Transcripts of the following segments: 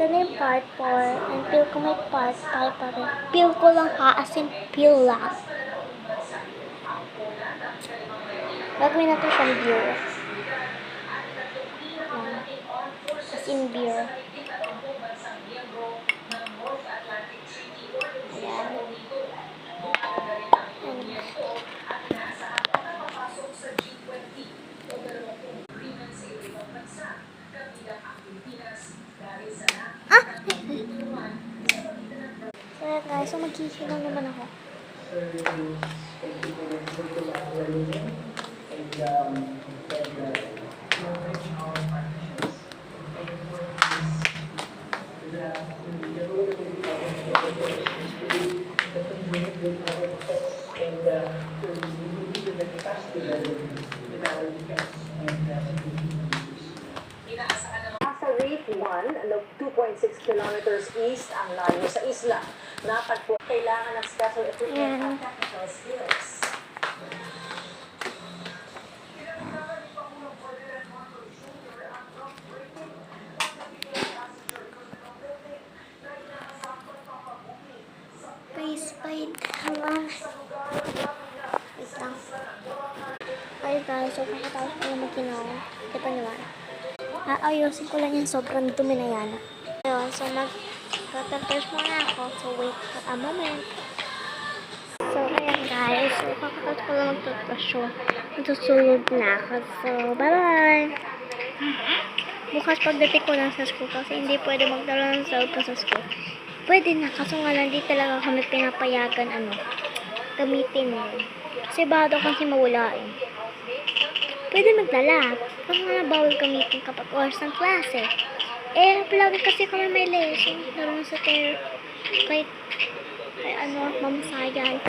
ito na yung part 4. And feel ko may part 5 pa rin. Feel ko lang ha, as in feel lang. Gagawin natin siyang beer. As in beer. Ayan. So yeah guys, so mag-issue lang naman ako. Sa Reef 1, 2.6 kilometers east ang layo sa isla. Natagpo, kailangan ng special equipment at technical skills. Please, wait. Hang on. Wait lang. Okay guys, so kakatapos ko na mag-ginaw. Ito naman. Aayusin ko lang yung sobrang dumi na yan. Ayun, so mag-toothbrush muna ako. So wait for a moment. So ayan guys, so kakatapos ko lang mag-toothbrush. So matusulog na ako. So bye-bye! Bukas pagdating ko lang sa school kasi hindi pwede magdala ng cellphone sa school. Pwede na, kaso nga lang di talaga kami pinapayagan gamitin mo. Kasi bado kasi mawala eh. Pwede magdala. Kaso nga bawal gamitin kapag oras ng klase. Eh, palagi kasi kami may lesson. Lalo sa kay Ma'am Sayan.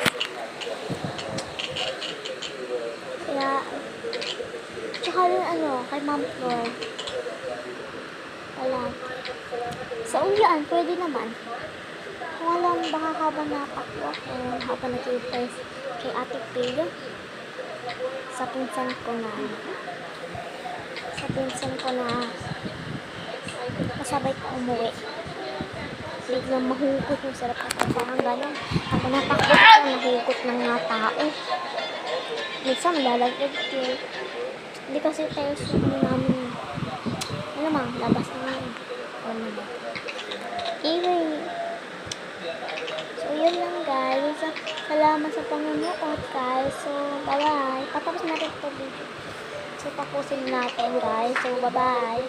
Kaya, tsaka rin kay Ma'am Flor. Wala. Sa ulian, pwede naman. Kung alam, baka habang napakwak o habang nag-i-press kay Ate Pig, sa pinsan ko na kasabay ko umuwi. Biglang mahugot yung sarap at parang gano'n. Habang natakot ko, nahugot ng mga tao. Minsan, malalagdag yun. Hindi kasi tayo sa namin. Labas naman. Anyway. So, yun lang guys. Salamat sa panonood guys. So, bye-bye. Patapos natin ito video. So, tapusin natin guys. So, bye-bye.